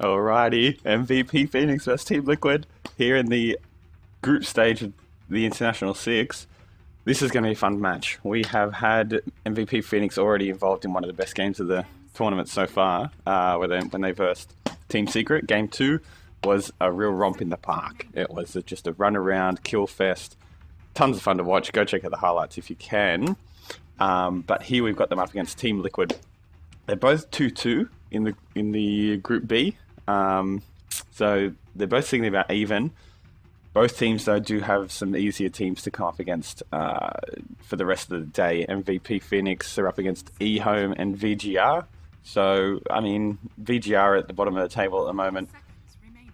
Alrighty, MVP Phoenix versus Team Liquid here in the group stage of the International Six. This is going to be a fun match. We have had MVP Phoenix already involved in one of the best games of the tournament so far, when they versed Team Secret. Game 2 was a real romp in the park. It was just a run around, kill fest, tons of fun to watch. Go check out the highlights if you can. But here we've got them up against Team Liquid. They're both 2-2 in the Group B. So they're both sitting about even. Both teams, though, do have some easier teams to come up against for the rest of the day. MVP Phoenix are up against eHome and VGR. So, I mean, VGR are at the bottom of the table at the moment.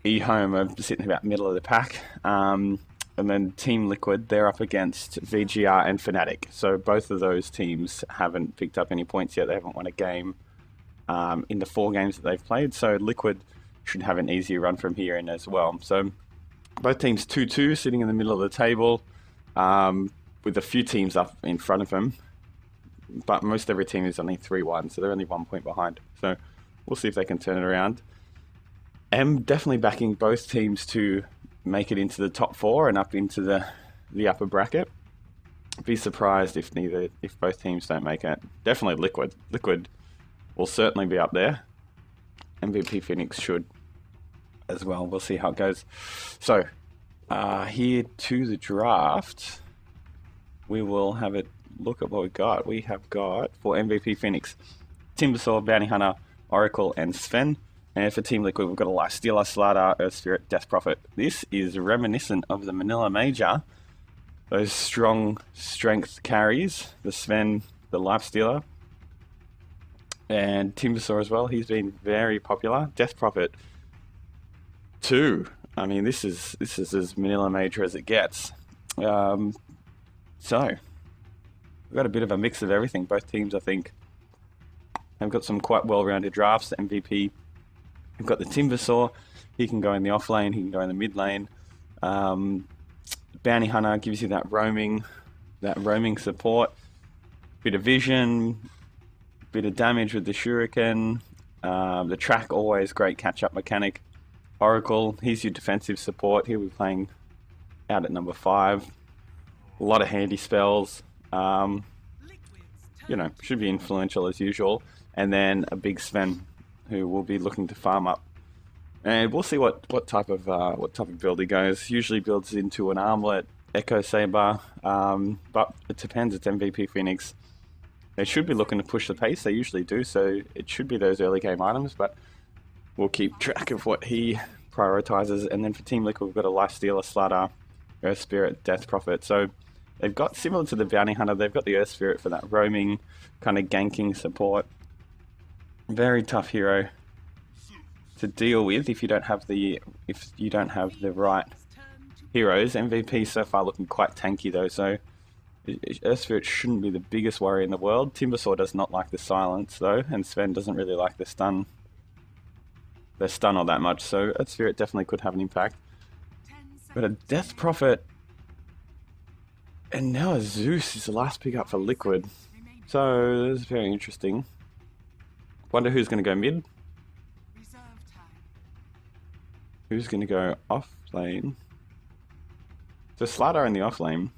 eHome are sitting about middle of the pack. And then Team Liquid, they're up against VGR and Fnatic. So both of those teams haven't picked up any points yet. They haven't won a game in the 4 games that they've played. So Liquid should have an easier run from here in as well. So both teams 2-2 sitting in the middle of the table with a few teams up in front of them. But most every team is only 3-1, so they're only 1 point behind. So we'll see if they can turn it around. I'm definitely backing both teams to make it into the top 4 and up into the upper bracket. Be surprised if both teams don't make it. Definitely Liquid. Liquid will certainly be up there. MVP Phoenix should as well. We'll see how it goes. So here to the draft, we will have a look at what we got. We have got for MVP Phoenix, Timbersaw, Bounty Hunter, Oracle, and Sven. And for Team Liquid, we've got a Lifestealer, Slardar, Earth Spirit, Death Prophet. This is reminiscent of the Manila Major. Those strong strength carries, the Sven, the Lifestealer, and Timbersaw as well. He's been very popular. Death Prophet 2. I mean, this is as Manila Major as it gets. So we've got a bit of a mix of everything. Both teams, I think, have got some quite well-rounded drafts. MVP, we've got the Timbersaw. He can go in the off lane. He can go in the mid lane. Bounty Hunter gives you that roaming support. Bit of vision, bit of damage with the shuriken. The track, always great catch-up mechanic. Oracle, he's your defensive support. He'll be playing out at number 5. A lot of handy spells. Should be influential as usual. And then a big Sven, who will be looking to farm up. And we'll see what type of build he goes. Usually builds into an armlet, Echo Saber, but it depends. It's MVP Phoenix. They should be looking to push the pace. They usually do, so it should be those early game items. But we'll keep track of what he prioritizes. And then for Team Liquid, we've got a Lifestealer, Slardar, Earth Spirit, Death Prophet. So they've got, similar to the Bounty Hunter, they've got the Earth Spirit for that roaming kind of ganking support. Very tough hero to deal with if you don't have the right heroes. MVP so far looking quite tanky though, so Earth Spirit shouldn't be the biggest worry in the world. Timbersaw does not like the silence though, and Sven doesn't really like the stun all that much, so Earth Spirit definitely could have an impact. But a Death Prophet and now a Zeus is the last pick up for Liquid, so this is very interesting. Wonder who's going to go mid. Who's going to go off lane? So Slardar in the off lane.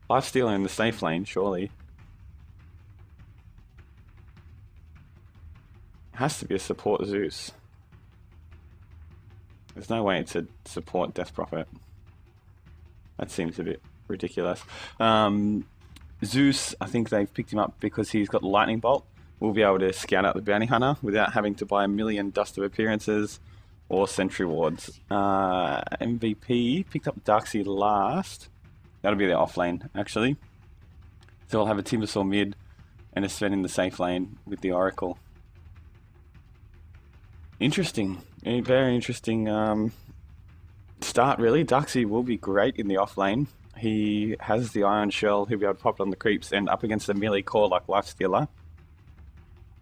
Lifestealer in the safe lane, surely. Has to be a support Zeus. There's no way to support Death Prophet. That seems a bit ridiculous. Zeus, I think they've picked him up because he's got Lightning Bolt. We'll be able to scout out the Bounty Hunter without having to buy a million Dust of Appearances or Sentry Wards. MVP picked up Darkseid last. That'll be the off lane, actually. So I'll have a Timbersaw mid and a Sven in the safe lane with the Oracle. Interesting. A very interesting start, really. Darkseid will be great in the off lane. He has the Iron Shell. He'll be able to pop it on the creeps and up against a melee core like Lifestealer.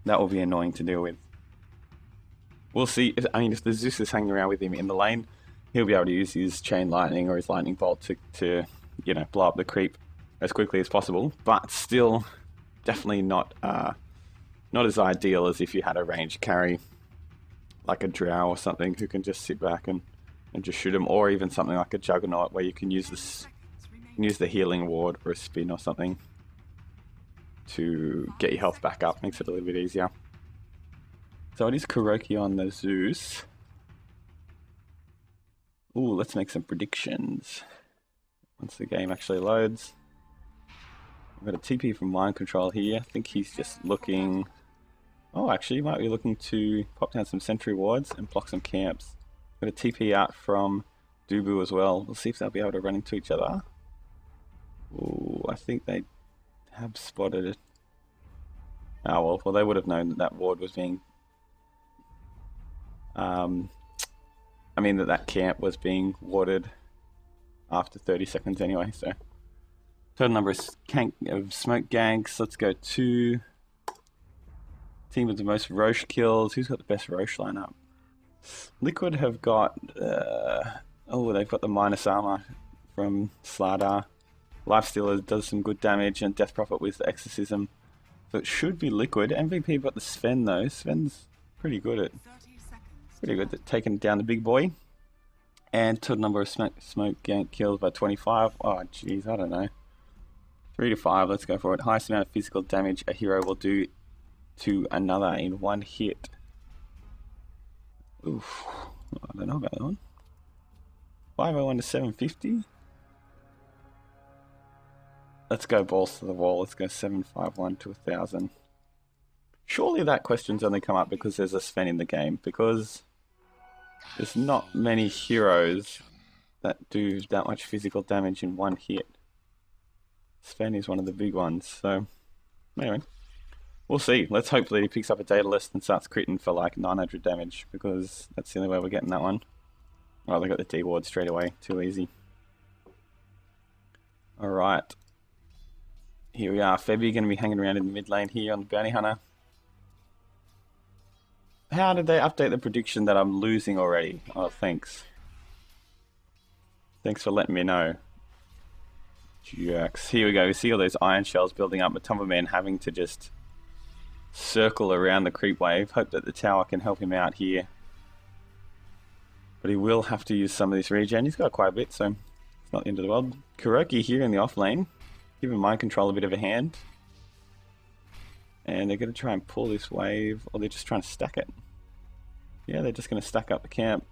That will be annoying to deal with. We'll see. If the Zeus is hanging around with him in the lane, he'll be able to use his Chain Lightning or his Lightning Bolt to blow up the creep as quickly as possible. But still, definitely not as ideal as if you had a range carry like a drow or something who can just sit back and just shoot him, or even something like a juggernaut where you can use this, use the healing ward or a spin or something to get your health back up. Makes it a little bit easier. So it is Kuroki on the Zeus. Ooh, let's make some predictions once the game actually loads. I've got a TP from Mind Control here. I think he's just looking... Oh, actually, he might be looking to pop down some sentry wards and block some camps. Got a TP out from Dubu as well. We'll see if they'll be able to run into each other. Ooh, I think they have spotted it. Oh, well, they would have known that that ward was being... I mean that camp was being warded after 30 seconds anyway, so... Total number of smoke ganks. Let's go to... Team with the most Roche kills. Who's got the best Roche lineup? Liquid have got... oh, they've got the minus armor from Slardar. Lifestealer does some good damage, and Death Prophet with the Exorcism. So it should be Liquid. MVP got the Sven though. Sven's pretty good at taking down the big boy. And total number of smoke gank kills by 25. Oh jeez, I don't know. 3 to 5, let's go for it. Highest amount of physical damage a hero will do to another in one hit. Oof, I don't know about that one. 501 to 750. Let's go balls to the wall. Let's go 751 to 1000. Surely that question's only come up because there's a Sven in the game, because there's not many heroes that do that much physical damage in one hit. Sven is one of the big ones, so anyway. We'll see. Let's hope that he picks up a data list and starts critting for like 900 damage, because that's the only way we're getting that one. Oh, they got the D ward straight away. Too easy. Alright. Here we are. Febby going to be hanging around in the mid lane here on the Bounty Hunter. How did they update the prediction that I'm losing already? Oh, thanks. Thanks for letting me know. Jerks. Here we go. We see all those iron shells building up. Matumba Man having to just circle around the creep wave. Hope that the tower can help him out here. But he will have to use some of this regen. He's got quite a bit, so it's not the end of the world. Kuroki here in the off lane. Giving Mind Control a bit of a hand. And they're going to try and pull this wave, or they're just trying to stack it. Yeah, they're just going to stack up the camp.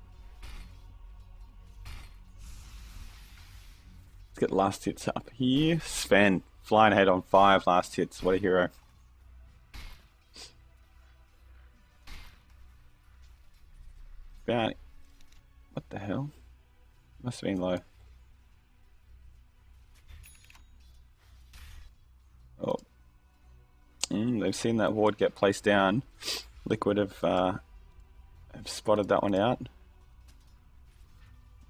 Let's get last hits up here. Sven, flying ahead on 5 last hits. What a hero. About... What the hell? Must have been low. Oh. They've seen that ward get placed down. Liquid have spotted that one out.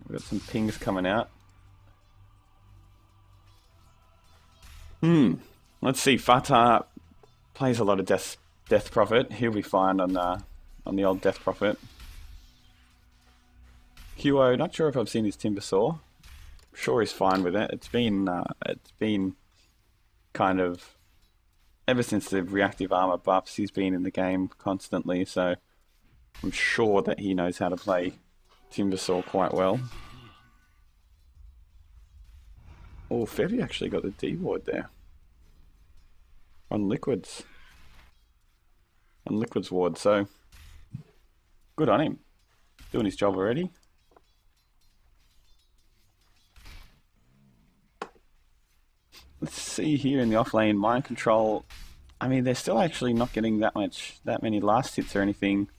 We've got some pings coming out. Let's see. Fatah plays a lot of Death Prophet. He'll be fine on the old Death Prophet. QO, not sure if I've seen his Timber Saw. Sure he's fine with it. It's been kind of ever since the reactive armor buffs, he's been in the game constantly, so I'm sure that he knows how to play Timber Saw quite well. Oh, Febby actually got the D ward there. On Liquid's ward, so good on him. Doing his job already. Let's see here in the off lane, Mind Control. I mean, they're still actually not getting that many last hits or anything,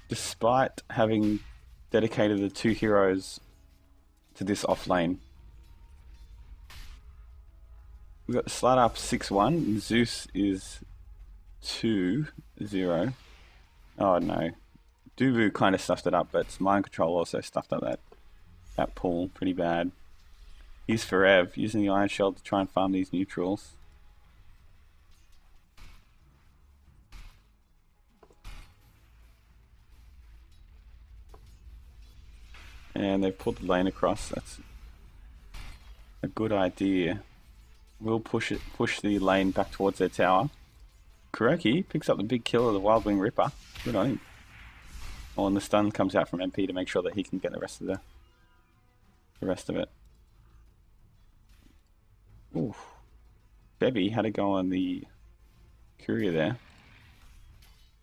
despite having dedicated the 2 heroes to this off lane. We've got Slat up 6-1, Zeus is 2-0. Oh no. Dubu kind of stuffed it up, but Mind Control also stuffed up that pull pretty bad. He's Forev, using the Iron Shell to try and farm these neutrals. And they've pulled the lane across. That's a good idea. We'll push the lane back towards their tower. Kuroki picks up the big kill of the Wildwing Ripper. Good on him. Or when the stun comes out from MP to make sure that he can get the rest of it. Ooh. Bebby had to go on the courier there.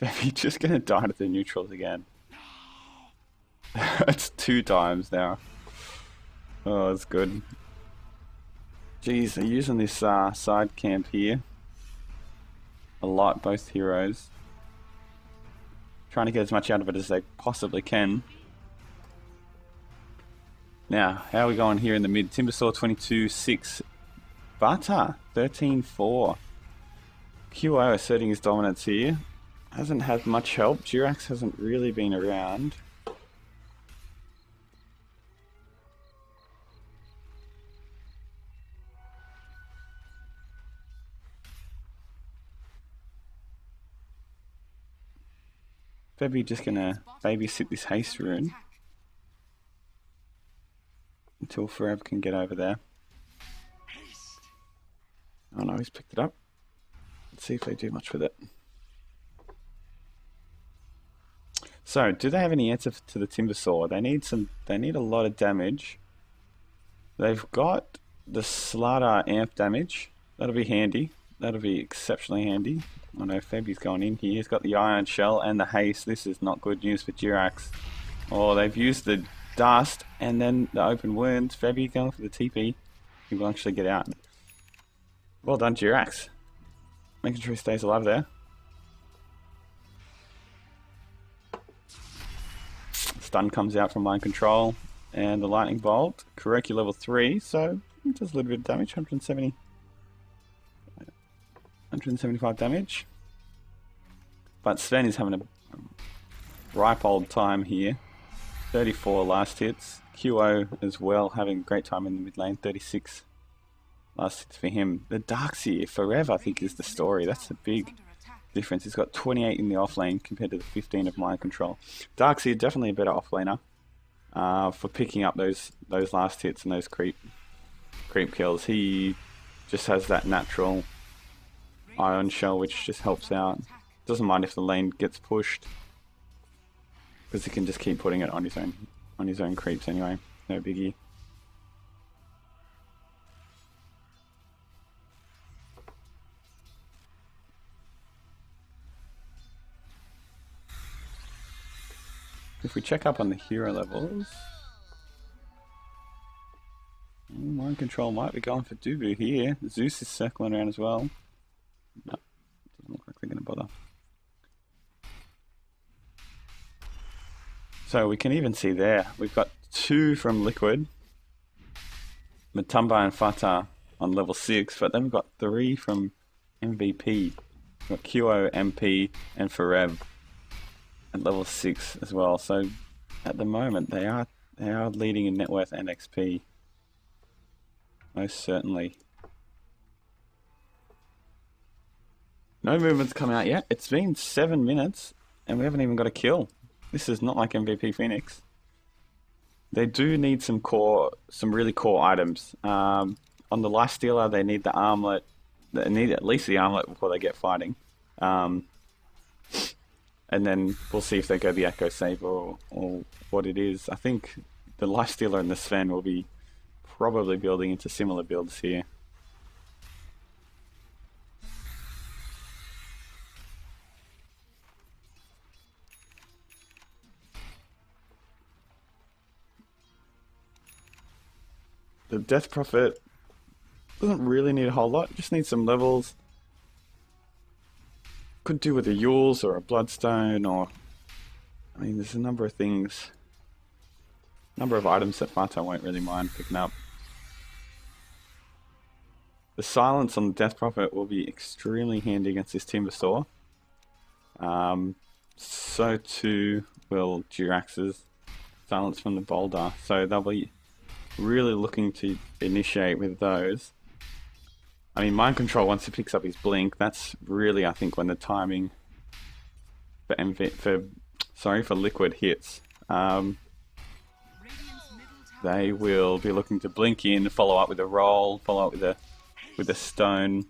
Bebby just gonna die to the neutrals again. It's 2 times now. Oh, that's good. Jeez, they're using this side camp here a lot, both heroes. Trying to get as much out of it as they possibly can. Now, how are we going here in the mid? Timbersaw 22-6. Vata 13-4. QO asserting his dominance here. Hasn't had much help. Jirax hasn't really been around. Bebby just gonna babysit this haste rune until Farab can get over there. Oh no, he's picked it up. Let's see if they do much with it. So, do they have any answer to the Timbersaw? They need a lot of damage. They've got the Slardar amp damage. That'll be handy. That'll be exceptionally handy. I know Fabi's going in here. He's got the Iron Shell and the Haste. This is not good news for Jirax. Oh, they've used the Dust and then the Open Wounds. Fabi going for the TP. He will actually get out. Well done, Jirax. Making sure he stays alive there. Stun comes out from Mind Control. And the Lightning Bolt. Correct, level 3. So, it does a little bit of damage. 175 damage. But Sven is having a ripe old time here. 34 last hits. QO as well, having a great time in the mid lane. 36 last hits for him. The Darkseer forever, I think, is the story. That's a big difference. He's got 28 in the off lane compared to the 15 of Mind Control. Darkseer definitely a better off laner for picking up those last hits and those creep kills. He just has that natural Iron Shell, which just helps out. Doesn't mind if the lane gets pushed, because he can just keep putting it on his own creeps anyway. No biggie. If we check up on the hero levels, Mind Control might be going for Dubu here. Zeus is circling around as well. No, doesn't look like they're going to bother. So we can even see there, we've got 2 from Liquid, Matumba and Fata on level 6, but then we've got 3 from MVP. We've got QO, MP, and Fareb at level 6 as well. So at the moment they are leading in net worth and XP. Most certainly. No movement's come out yet. It's been 7 minutes and we haven't even got a kill. This is not like MVP Phoenix. They do need some really core items. On the Lifestealer, they need the armlet. They need at least the armlet before they get fighting. And then we'll see if they go the Echo Saber or what it is. I think the Lifestealer and the Sven will be probably building into similar builds here. The Death Prophet doesn't really need a whole lot, just needs some levels. Could do with a Yules or a Bloodstone, or I mean there's a number of things, number of items that Fata won't really mind picking up. The silence on the Death Prophet will be extremely handy against this Timbersaw. So too will Jirax's silence from the Boulder, so they'll be really looking to initiate with those. I mean, Mind Control, once he picks up his Blink, that's really, I think, when the timing for Liquid hits. They will be looking to blink in, follow up with a roll, follow up with a stone,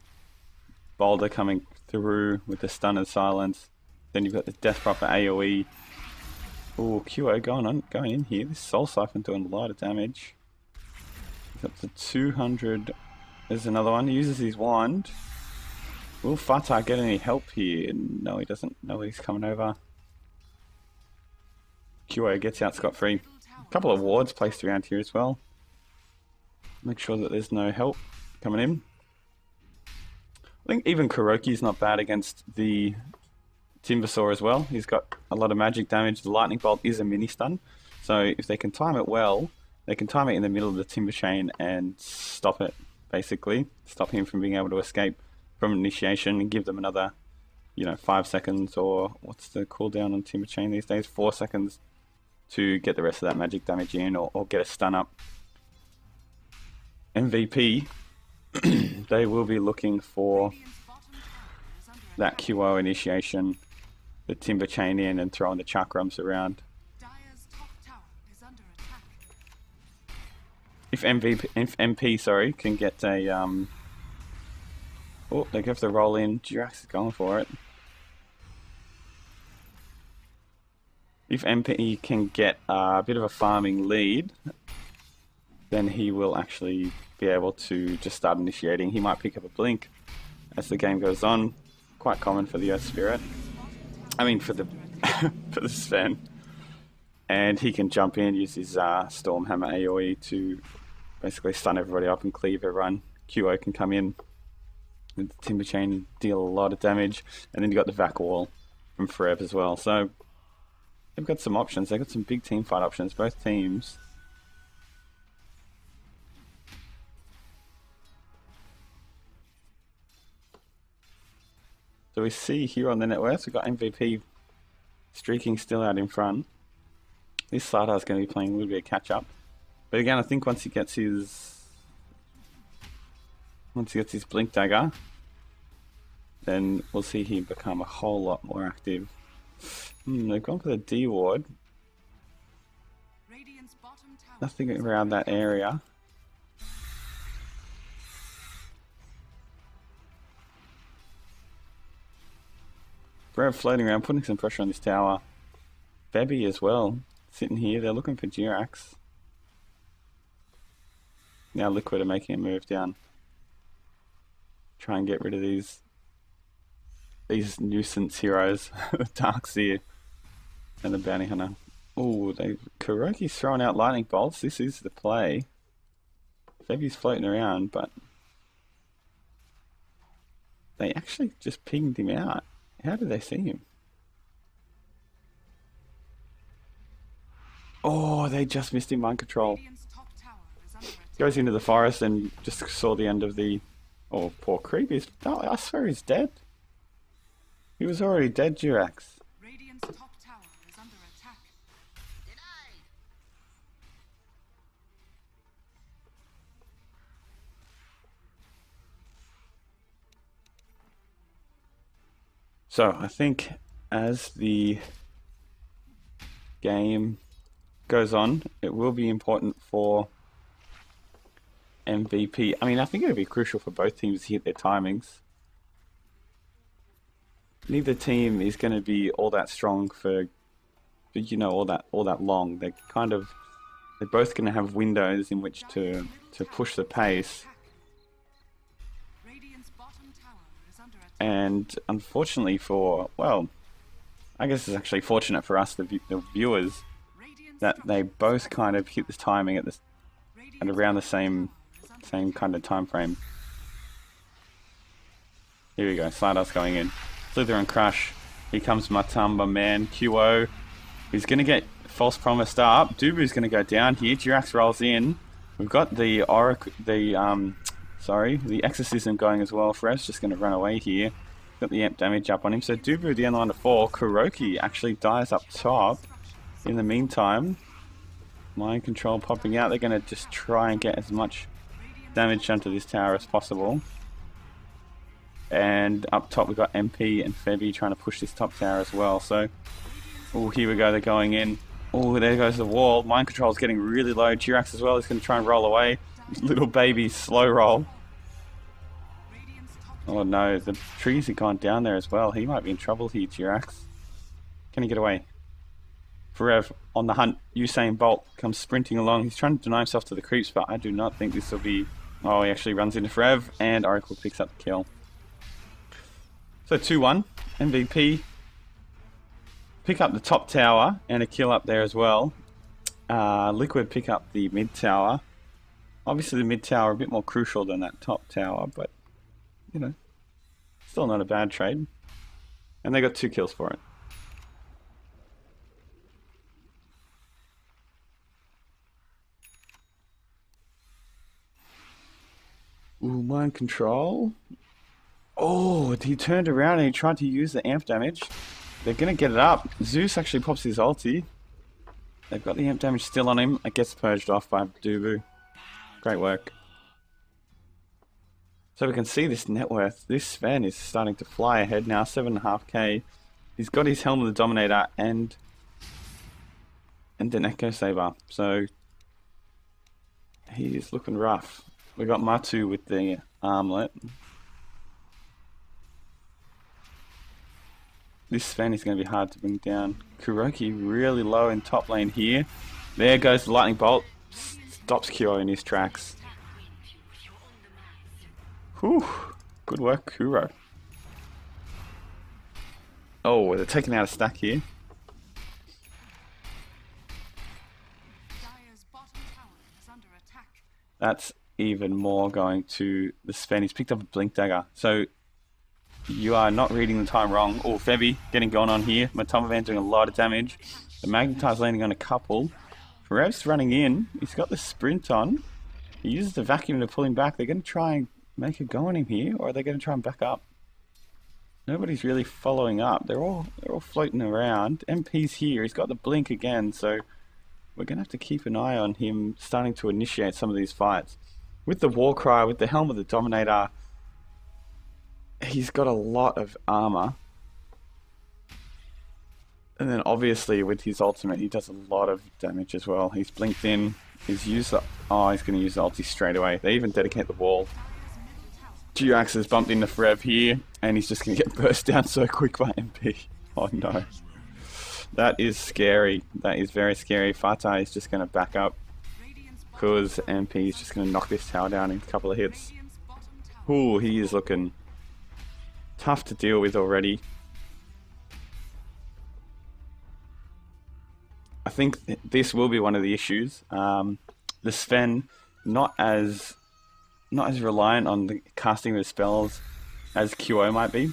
Boulder coming through with the stun and silence. Then you've got the Death Prophet AoE. Oh, QO going in here. This Soul Siphon doing a lot of damage. He's up to 200. There's another one. He uses his wand. Will Fatah get any help here? No, he doesn't. No, he's coming over. QO gets out scot-free. A couple of wards placed around here as well. Make sure that there's no help coming in. I think even Kuroki's not bad against the Timbersaw as well. He's got a lot of magic damage. The Lightning Bolt is a mini stun. So if they can time it well, they can time it in the middle of the Timber Chain and stop it, basically. Stop him from being able to escape from initiation and give them another, 5 seconds, or what's the cooldown on Timber Chain these days? 4 seconds to get the rest of that magic damage in, or get a stun up. MVP, they will be looking for that QO initiation, the Timber Chain in, and throwing the Chakrams around. If MP can get a oh, they have to roll in. Jirax is going for it. If MP can get a bit of a farming lead, then he will actually be able to just start initiating. He might pick up a blink as the game goes on. Quite common for the Earth Spirit. I mean, for the for the Sven. And he can jump in, use his Stormhammer AoE to basically stun everybody up and cleave everyone. QO can come in with the Timber Chain and deal a lot of damage. And then you got the Vac Wall from Forev as well. So they've got some options. They've got some big team fight options, both teams. So we see here on the networks, we've got MVP streaking still out in front. This Sardar's going to be playing a little bit of catch up. But again, I think once he gets his Blink Dagger, then we'll see him become a whole lot more active. They've gone for the D ward. Nothing around that area. Brev floating around, putting some pressure on this tower. Febby as well, sitting here. They're looking for Jirax. Now Liquid are making a move down. Try and get rid of these nuisance heroes, Darkseer and the Bounty Hunter. Oh, Kuroki's throwing out lightning bolts. This is the play. Febby's floating around, but they actually just pinged him out. How did they see him? Oh, they just missed him mind control. Goes into the forest and just saw the end of the... Oh, poor creep. Oh, I swear he's dead. He was already dead, Jirax. So, I think as the game goes on, it will be important for MVP. I mean, I think it would be crucial for both teams to hit their timings. Neither team is going to be all that strong for all that long. They're both going to have windows in which to push the pace. And unfortunately I guess it's actually fortunate for us, the viewers, that they both kind of hit this timing at around the same kind of time frame. Here we go, Slider's going in. Slither and Crush. Here comes Matamba, man. QO. He's going to get False Promised up. Dubu's going to go down here. Jirax rolls in. We've got the the Exorcism going as well. Frev's just going to run away here. Got the amp damage up on him. So Dubu, the end line to fall. Kuroki actually dies up top. In the meantime, Mind Control popping out. They're going to just try and get as much damage onto this tower as possible. And up top we've got MP and Febby trying to push this top tower as well. So, oh, here we go. They're going in. Oh, there goes the wall. Mind Control is getting really low. Jirax as well is going to try and roll away. Little baby slow roll. Oh no, the trees have gone down there as well. He might be in trouble here, Jirax. Can he get away? Forev on the hunt. Usain Bolt comes sprinting along. He's trying to deny himself to the creeps, but I do not think this will be... Oh, he actually runs into Forev, and Oracle picks up the kill. So 2-1. MVP. Pick up the top tower, and a kill up there as well. Liquid pick up the mid tower. Obviously the mid tower a bit more crucial than that top tower, but, you know, still not a bad trade. And they got 2 kills for it. Ooh, mind control. Oh, he turned around and he tried to use the amp damage. They're going to get it up. Zeus actually pops his ulti. They've got the amp damage still on him. It gets purged off by Dubu. Great work. So we can see this net worth. This Sven is starting to fly ahead now. 7.5k. He's got his Helm of the Dominator and an Echo Saber. So he is looking rough. We got Matu with the armlet. This Sven is going to be hard to bring down. Kuroki really low in top lane here. There goes the lightning bolt. Stops Kyo in his tracks. Whew. Good work, Kuro. Oh, they're taking out a stack here. That's even more going to the Sven. He's picked up a Blink Dagger. So you are not reading the time wrong. Oh, Febby getting gone on here. Matomavan doing a lot of damage. The Magnetize landing on a couple. Ferev's running in. He's got the sprint on. He uses the vacuum to pull him back. They're going to try and make a go on him here, or are they going to try and back up? Nobody's really following up. They're all floating around. MP's here. He's got the blink again, so we're going to have to keep an eye on him starting to initiate some of these fights. With the Warcry, with the Helm of the Dominator, he's got a lot of armor. And then obviously with his ultimate, he does a lot of damage as well. He's blinked in. He's used the... Oh, he's going to use the ulti straight away. They even dedicate the wall. Durax has bumped into Forev here, and he's just going to get burst down so quick by MP. Oh no. That is scary. That is very scary. Fatah is just going to back up, because MP is just going to knock this tower down in a couple of hits. Ooh, he is looking tough to deal with already. I think this will be one of the issues. The Sven not as reliant on the casting of spells as QO might be.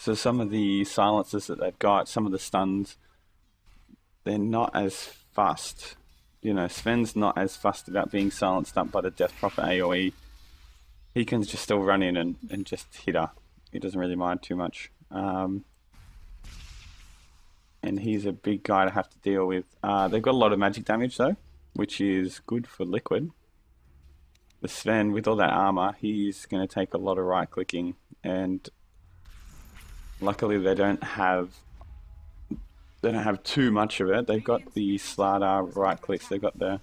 So some of the silences that they've got, some of the stuns, they're not as fussed. You know, Sven's not as fussed about being silenced up by the Death Prophet AoE. He can just still run in and just hit her. He doesn't really mind too much. And he's a big guy to have to deal with. They've got a lot of magic damage though, which is good for Liquid. The Sven, with all that armor, he's going to take a lot of right clicking, and luckily they don't have too much of it. They've got the Slardar right clicks, they've got the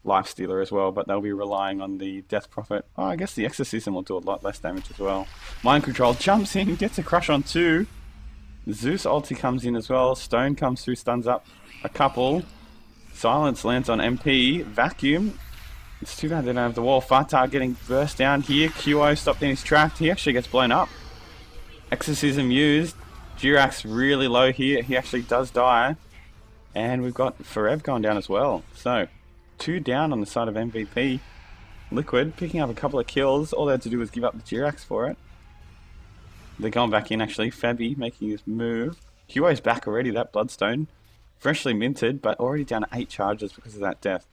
Life Stealer as well, but they'll be relying on the Death Prophet. Oh, I guess the Exorcism will do a lot less damage as well. Mind Control jumps in, gets a crush on 2. Zeus ulti comes in as well. Stone comes through, stuns up a couple. Silence lands on MP. Vacuum. It's too bad they don't have the wall. Fatah getting burst down here. QO stopped in his track. He actually gets blown up. Exorcism used. Durax really low here. He actually does die. And we've got Forev going down as well. So, 2 down on the side of MVP. Liquid picking up a couple of kills. All they had to do was give up the Durax for it. They're going back in actually. Fabby making his move. QO's back already, that Bloodstone. Freshly minted, but already down to 8 charges because of that death.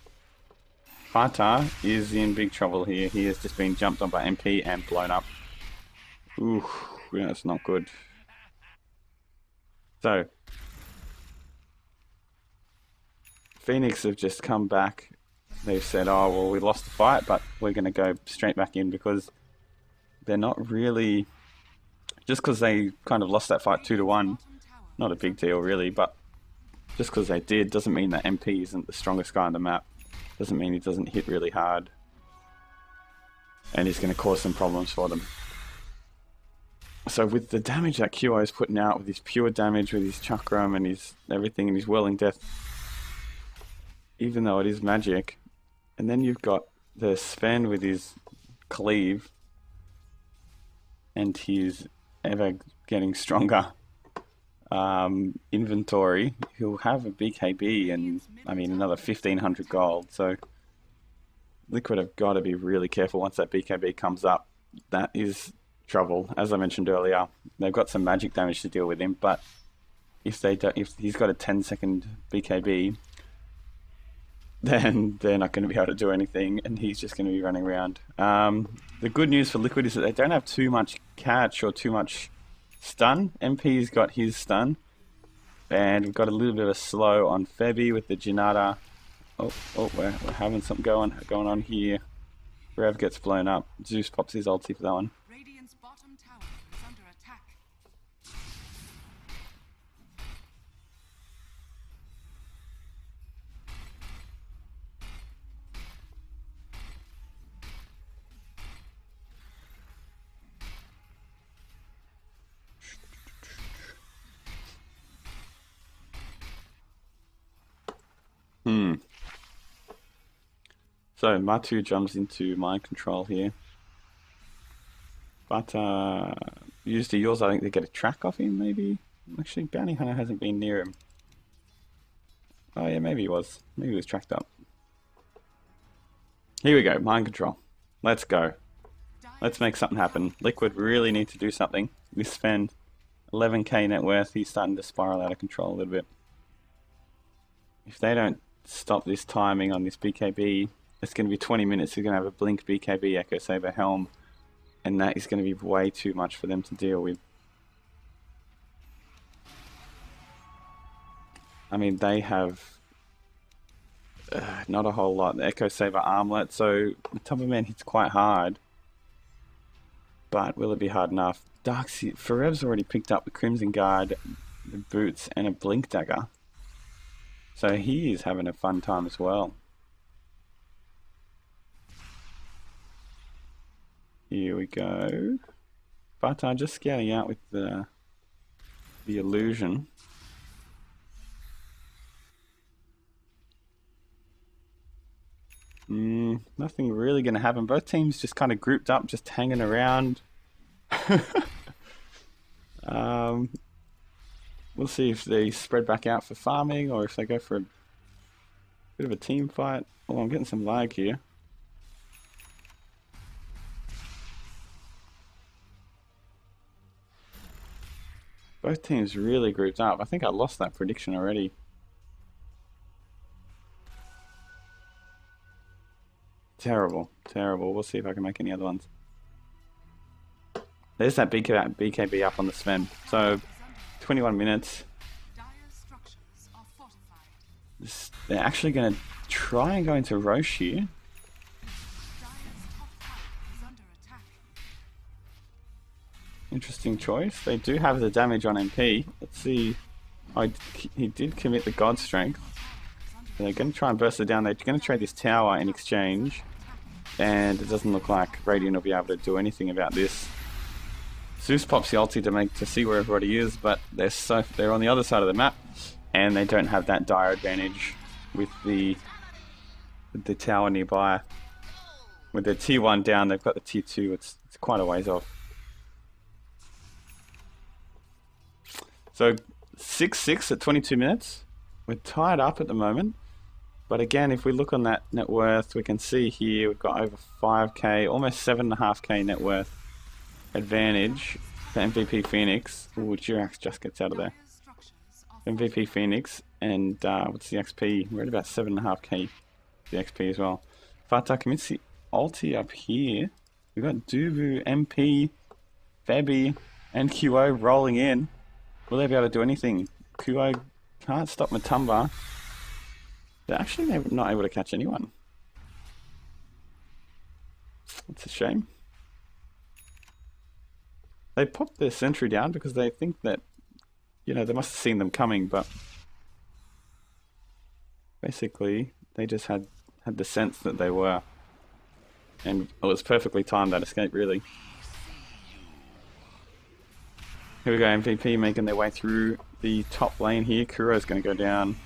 Fatah is in big trouble here. He has just been jumped on by MP and blown up. Ooh, yeah, that's not good. So, Phoenix have just come back. They've said, oh, well, we lost the fight, but we're going to go straight back in because they're not really... Just because they kind of lost that fight 2-1, not a big deal really, but just because they did doesn't mean that MP isn't the strongest guy on the map. Doesn't mean he doesn't hit really hard. And he's going to cause some problems for them. So with the damage that QI is putting out, with his pure damage, with his chakram and his everything and his whirling death, even though it is magic, and then you've got the Sven with his cleave and his ever getting stronger inventory, he'll have a BKB and I mean another 1500 gold. So Liquid have got to be really careful once that BKB comes up. That is trouble. As I mentioned earlier, they've got some magic damage to deal with him, but if he's got a 10-second BKB, then they're not going to be able to do anything, and he's just going to be running around. The good news for Liquid is that they don't have too much catch or too much stun. MP's got his stun, and we've got a little bit of a slow on Febby with the Janata. Oh, we're having something going on here. Rev gets blown up. Zeus pops his ulti for that one. Radiant's bottom tower is under attack. So Matu jumps into mind control here. But used to yours, I think they get a track off him, maybe? Actually, Bounty Hunter hasn't been near him. Oh yeah, maybe he was. Maybe he was tracked up. Here we go, mind control. Let's go. Let's make something happen. Liquid really need to do something. We spend 11k net worth. He's starting to spiral out of control a little bit. If they don't stop this timing on this BKB, it's going to be 20 minutes. He's going to have a blink BKB Echo Saber Helm, and that is going to be way too much for them to deal with. I mean, they have not a whole lot. The Echo Saber Armlet, so the top of man hits quite hard, but will it be hard enough? Darkseid, Ferev's already picked up the Crimson Guard, the boots, and a Blink Dagger, so he is having a fun time as well. Here we go. But just scouting out with the illusion. Nothing really going to happen. Both teams just kind of grouped up, just hanging around. We'll see if they spread back out for farming or if they go for a bit of a team fight. Oh, I'm getting some lag here. Both teams really grouped up. I think I lost that prediction already. Terrible, terrible. We'll see if I can make any other ones. There's that BKB up on the Sven. So, 21 minutes. They're actually going to try and go into Roche here. Interesting choice. They do have the damage on MP. Let's see. He did commit the God Strength. So they're going to try and burst it down. They're going to trade this tower in exchange. And it doesn't look like Radiant will be able to do anything about this. Zeus pops the ulti to see where everybody is, but they're on the other side of the map, and they don't have that dire advantage with the tower nearby. With their tier 1 down, they've got the tier 2. It's quite a ways off. So 6-6 at 22 minutes. We're tied up at the moment. But again, if we look on that net worth, we can see here we've got over 5k, almost 7.5k net worth advantage for MVP Phoenix. Ooh, Jirax just gets out of there. MVP Phoenix, and what's the XP? We're at about 7.5k the XP as well. Fatah commits the ulti up here. We've got Duvu, MP, Febby, and QO rolling in. Will they be able to do anything? QO can't stop Matumba. They're actually not able to catch anyone. That's a shame. They popped their sentry down because they think that, you know, they must have seen them coming, but basically they just had the sense that they were. And it was perfectly timed, that escape, really. Here we go, MVP making their way through the top lane here. Kuro's going to go down.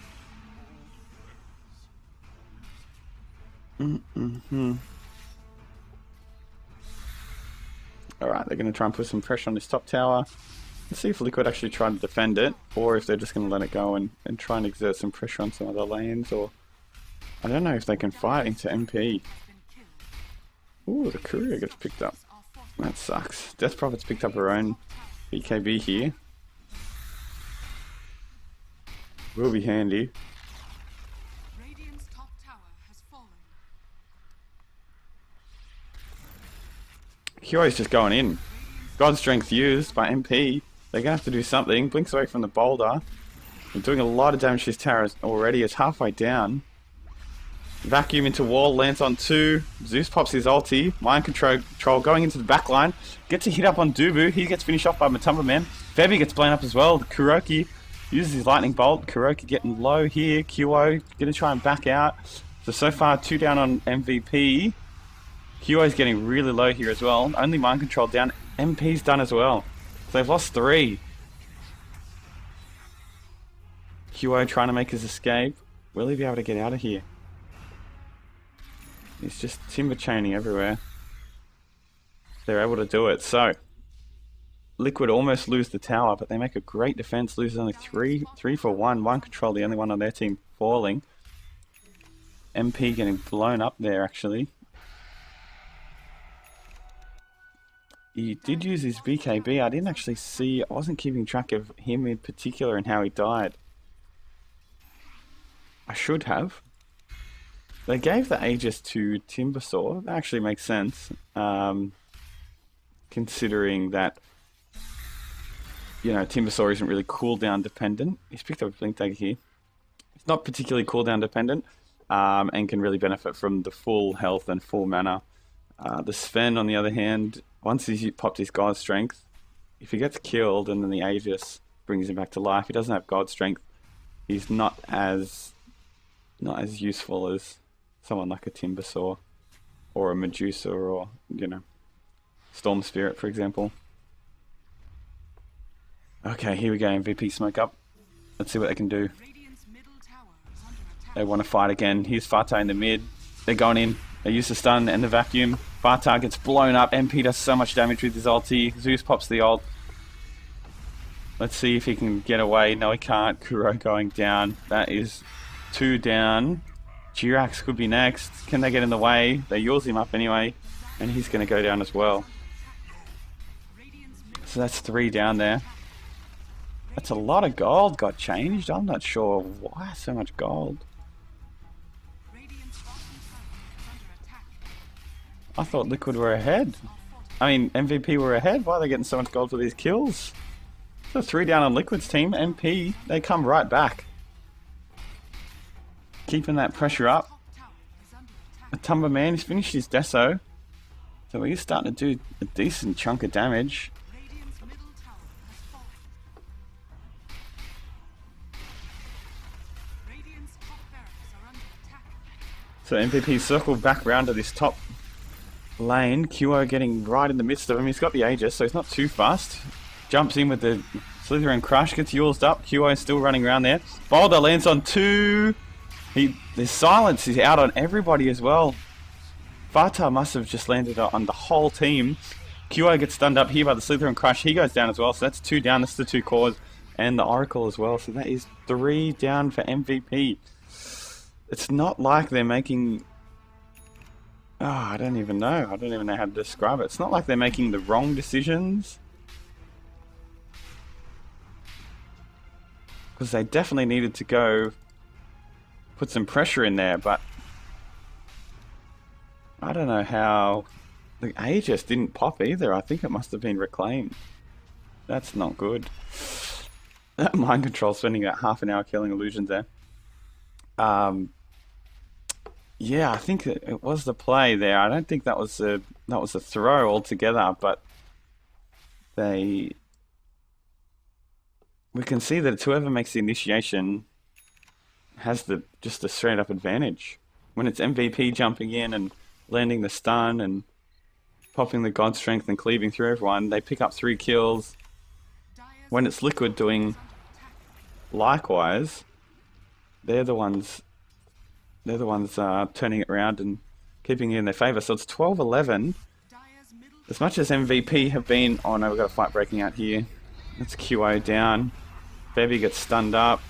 Alright, they're going to try and put some pressure on this top tower. Let's see if Liquid actually try to defend it, or if they're just going to let it go and try and exert some pressure on some other lanes, or... I don't know if they can fight into MP. Ooh, the courier gets picked up. That sucks. Death Prophet's picked up her own BKB here. Will be handy. Radiant's top tower has fallen. QA's just going in. God Strength used by MP. They're going to have to do something. Blinks away from the boulder. They're doing a lot of damage to his tower already. It's halfway down. Vacuum into wall, lands on 2. Zeus pops his ulti. Mind control going into the back line. Gets a hit up on Dubu. He gets finished off by Matumba Man. Febby gets blown up as well. Kuroki uses his lightning bolt. Kuroki getting low here. QO going to try and back out. So far 2 down on MVP. QO's getting really low here as well. Only mind control down. MP's done as well. So they've lost 3. QO trying to make his escape. Will he be able to get out of here? It's just timber chaining everywhere. They're able to do it. So, Liquid almost lose the tower, but they make a great defense. Loses only 3 for 1. One control, the only one on their team falling. MP getting blown up there, actually. He did use his BKB. I didn't actually see... I wasn't keeping track of him in particular and how he died. I should have. They gave the Aegis to Timbersaw. That actually makes sense. Considering that, you know, Timbersaw isn't really cooldown dependent. He's picked up a Blink Dagger here. It's not particularly cooldown dependent. And can really benefit from the full health and full mana. The Sven, on the other hand, once he's popped his God Strength, if he gets killed and then the Aegis brings him back to life, he doesn't have God Strength. He's not as useful as someone like a Timbersaw or a Medusa or, you know, Storm Spirit, for example. Okay, here we go. MVP smoke up. Let's see what they can do. Radiant's middle tower is under attack. They want to fight again. Here's Farta in the mid. They're going in. They use the stun and the vacuum. Farta gets blown up. MP does so much damage with his ulti. Zeus pops the ult. Let's see if he can get away. No, he can't. Kuro going down. That is 2 down. Jirax could be next. Can they get in the way? They yours him up anyway. And he's going to go down as well. So that's 3 down there. That's a lot of gold got changed. I'm not sure why so much gold. Radiant's bottom tower is under attack. I thought Liquid were ahead. I mean, MVP were ahead. Why are they getting so much gold for these kills? So 3 down on Liquid's team. MP, they come right back. Keeping that pressure up. Top tower is under attack. Matumba Man, he's finished his Deso. So he's starting to do a decent chunk of damage. Radiant's middle tower has fallen. Radiant's top barracks are under attack. So MVP circled back round to this top lane. QO getting right in the midst of him. He's got the Aegis, so he's not too fast. Jumps in with the Slytherin Crush, gets Yule's up. QO is still running around there. Boulder lands on 2. There's silence. He's out on everybody as well. Farta must have just landed on the whole team. QO gets stunned up here by the Slytherin Crush. He goes down as well, so that's 2 down. That's the 2 cores and the Oracle as well. So that is 3 down for MVP. It's not like they're making... Oh, I don't even know. I don't even know how to describe it. It's not like they're making the wrong decisions. Because they definitely needed to go put some pressure in there, but I don't know how the Aegis didn't pop either. I think it must have been reclaimed. That's not good. That mind control, spending about half an hour killing illusions there. Yeah, I think it was the play there. I don't think that was a throw altogether, but we can see that it's whoever makes the initiation has just the straight up advantage. When it's MVP jumping in and landing the stun and popping the God Strength and cleaving through everyone, they pick up 3 kills. Dire when it's Liquid doing likewise, they're the ones turning it around and keeping it in their favour. So it's 12-11. As much as MVP have been... Oh no, we've got a fight breaking out here. That's QO down. Bevy gets stunned up.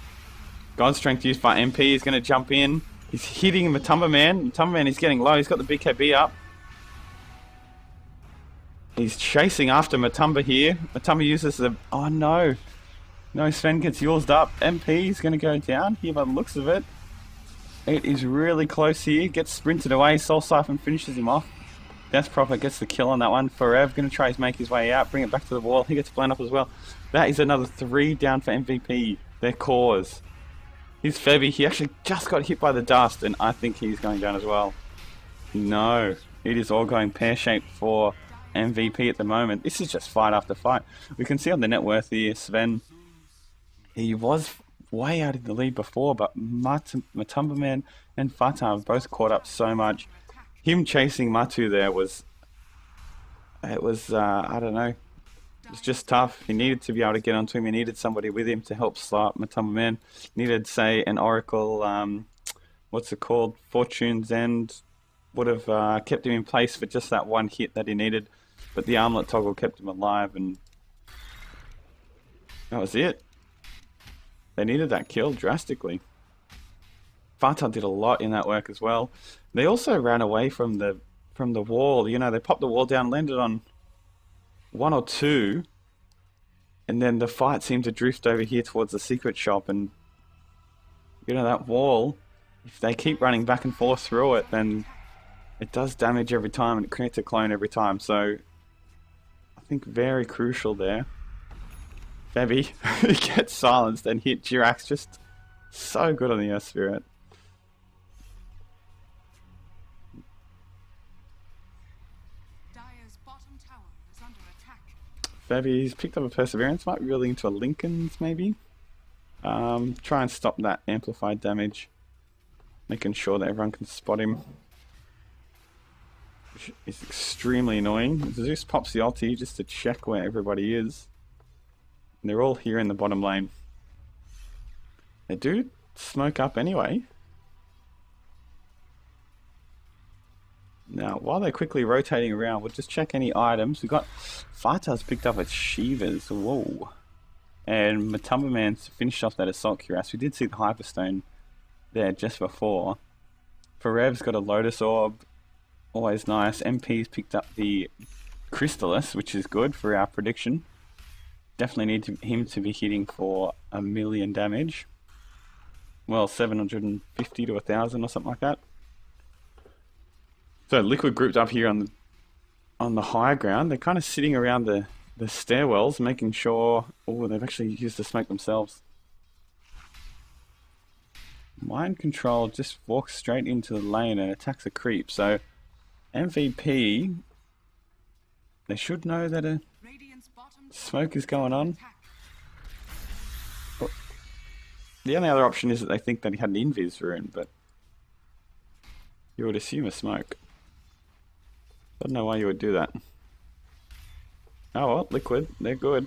God Strength used by MP. He's going to jump in. He's hitting Matumba Man. Matumba Man is getting low. He's got the BKB up. He's chasing after Matumba here. Matumba uses the... Oh no. No, Sven gets yours up. MP is going to go down here by the looks of it. It is really close here. Gets sprinted away. Soul Siphon finishes him off. Death Prophet gets the kill on that one. Forever going to try to make his way out. Bring it back to the wall. He gets blown up as well. That is another 3 down for MVP. Their cause. He's Febby. He actually just got hit by the dust, and I think he's going down as well. No. It is all going pear-shaped for MVP at the moment. This is just fight after fight. We can see on the net worth here, Sven, he was way out in the lead before, but Matumba Man and Fatah have both caught up so much. Him chasing Matu there was... It was, I don't know. It's just tough. He needed to be able to get onto him. He needed somebody with him to help slap Matumba Man. Needed, say, an Oracle, what's it called? Fortune's End would have kept him in place for just that one hit that he needed. But the armlet toggle kept him alive, and that was it. They needed that kill drastically. Fatah did a lot in that work as well. They also ran away from the wall. You know, they popped the wall down, landed on 1 or 2, and then the fight seemed to drift over here towards the secret shop. And you know, that wall, if they keep running back and forth through it, then it does damage every time and it creates a clone every time. So I think very crucial there. Bevy gets silenced and hit. Jirax just so good on the Earth Spirit. Dire's bottom tower is under attack. Bevy's picked up a Perseverance. Might be really into a Lincoln's maybe. Try and stop that amplified damage. Making sure that everyone can spot him. Which is extremely annoying. Zeus pops the ulti just to check where everybody is. And they're all here in the bottom lane. They do smoke up anyway. Now, while they're quickly rotating around, we'll just check any items. We've got Fatah's picked up a Shivas. Whoa. And Matumba Man's finished off that Assault Cuirass. We did see the Hyperstone there just before. Farev's got a Lotus Orb. Always nice. MP's picked up the Crystallis, which is good for our prediction. Definitely need him to be hitting for 1 million damage. Well, 750 to 1,000 or something like that. So Liquid grouped up here on the high ground. They're kind of sitting around the stairwells, making sure... Oh, they've actually used the smoke themselves. Mind Control just walks straight into the lane and attacks a creep. So MVP, they should know that a smoke is going on. The only other option is that they think that he had an invis rune, but you would assume a smoke. Don't know why you would do that. Oh well, Liquid, they're good.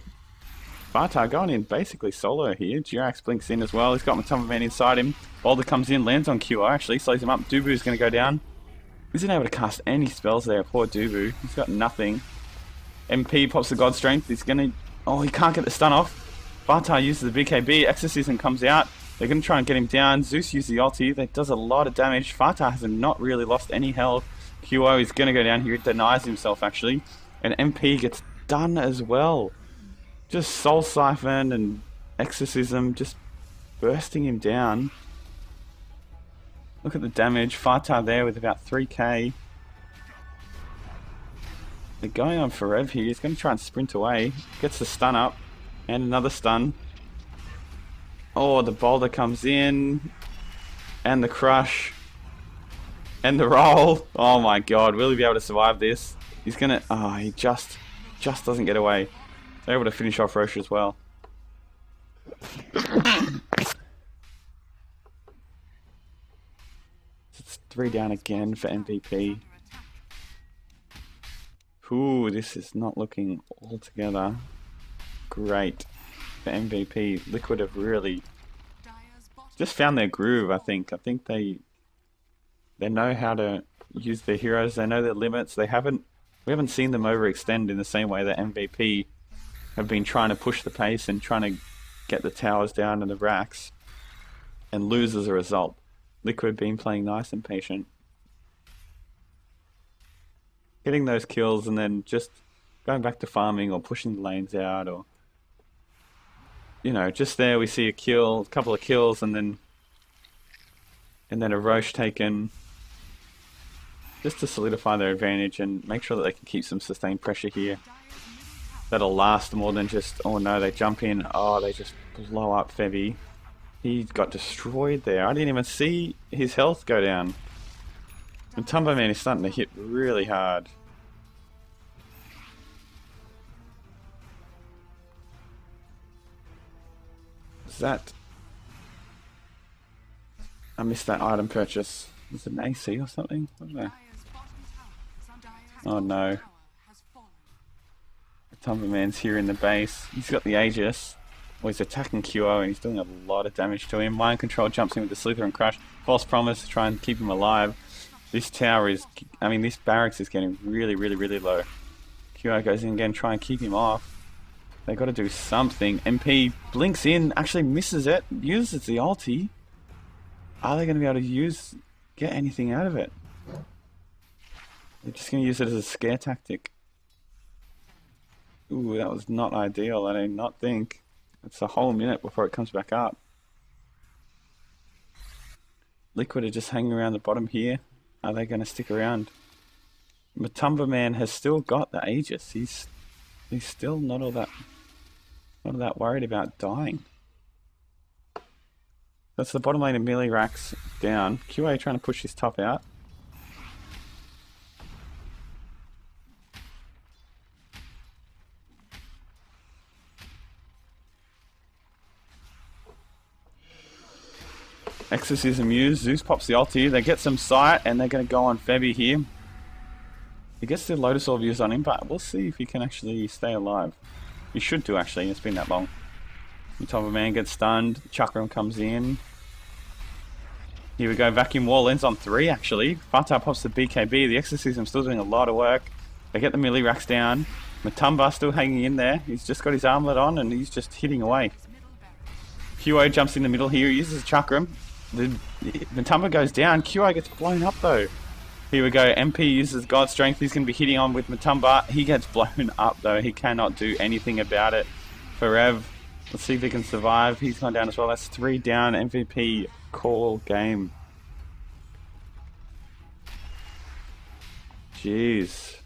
Fatah going in basically solo here. Jirax blinks in as well. He's got Matumba Man inside him. Boulder comes in, lands on QR actually, slows him up. Dubu's going to go down. Isn't able to cast any spells there, poor Dubu. He's got nothing. MP pops the God Strength. He's going to... Oh, he can't get the stun off. Fatah uses the BKB. Exorcism comes out. They're going to try and get him down. Zeus uses the ulti. That does a lot of damage. Fatah has not really lost any health. QO is going to go down here. He denies himself actually. And MP gets done as well. Just Soul Siphon and Exorcism just bursting him down. Look at the damage. Fatah there with about 3k. They're going on for Rev here. He's going to try and sprint away. Gets the stun up. And another stun. Oh, the boulder comes in. And the crush. And the roll. Oh my god. Will he be able to survive this? He's going to... Oh, he just doesn't get away. They're able to finish off Roche as well. It's 3 down again for MVP. Ooh, this is not looking altogether great. for MVP. Liquid have really Dire's bottom just found their groove, I think. I think they know how to use their heroes. They know their limits. We haven't seen them overextend in the same way that MVP have been trying to push the pace and trying to get the towers down and the racks and lose as a result. Liquid been playing nice and patient, getting those kills and then just going back to farming or pushing the lanes out, or just there we see a couple of kills, and then a Roche taken just to solidify their advantage and make sure that they can keep some sustained pressure here. Dire's middle tower That'll last more than just, oh no, they jump in, oh, they just blow up Fevy. He got destroyed there. I didn't even see his health go down. And Tumbo Man is starting to hit really hard. Is that... I missed that item purchase. Was it an AC or something? What was that? Dire's bottom tower is under Dire's Oh no. tower has fallen. Tumbo Man's here in the base. He's got the Aegis. Well, he's attacking QO and he's doing a lot of damage to him. Mind Control jumps in with the Slither and Crush. False Promise to try and keep him alive. This tower is... this barracks is getting really, really, really low. QO goes in again, try and keep him off. They got to do something. MP blinks in, actually misses it, uses the ulti. Are they going to be able to get anything out of it? They're just going to use it as a scare tactic. Ooh, that was not ideal, I do not think. It's a whole minute before it comes back up. Liquid are just hanging around the bottom here. Are they going to stick around? Matumba Man has still got the Aegis. He's still not all that worried about dying. That's the bottom lane of melee racks down. QA trying to push his top out. Exorcism used. Zeus pops the ulti. They get some sight and they're going to go on Febby here. He gets the Lotus Orb used on him, but we'll see if he can actually stay alive. He should do, actually. It's been that long. Matumba Man gets stunned. Chakram comes in. Here we go. Vacuum Wall ends on 3, actually. Fatah pops the BKB. The Exorcism still doing a lot of work. They get the melee racks down. Matumba still hanging in there. He's just got his armlet on and he's just hitting away. QO jumps in the middle here. He uses a Chakram. The Matumba goes down. QI gets blown up though. Here we go. MP uses God Strength. He's going to be hitting on with Matumba. He gets blown up though. He cannot do anything about it. For Rev, let's see if he can survive. He's gone down as well. That's 3 down. MVP call game. Jeez.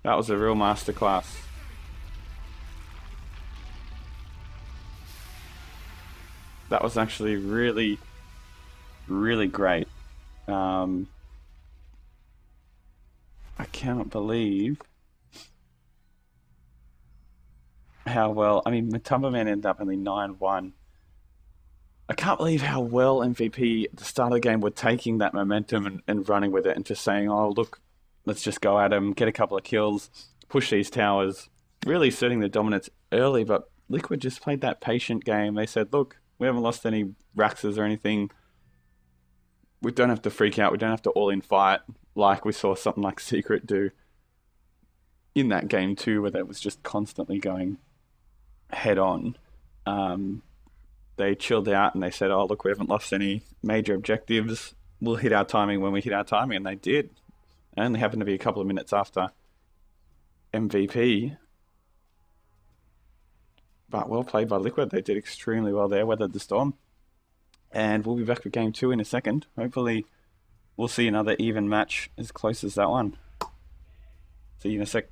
That was a real masterclass. That was actually really, really great. I cannot believe how well... Matumba Man ended up only 9-1. I can't believe how well MVP at the start of the game were taking that momentum and running with it and just saying, oh, look, let's just go at him, get a couple of kills, push these towers, really asserting the dominance early, but Liquid just played that patient game. They said, look, we haven't lost any Raxes or anything. We don't have to freak out. We don't have to all-in fight like we saw something like Secret do in that game too, where that was just constantly going head-on. They chilled out and they said, oh, look, we haven't lost any major objectives. We'll hit our timing when we hit our timing, and they did. It only happened to be a couple of minutes after MVP. But well played by Liquid. They did extremely well there, weathered the storm. And we'll be back with game 2 in a second. Hopefully we'll see another even match as close as that one. See you in a sec.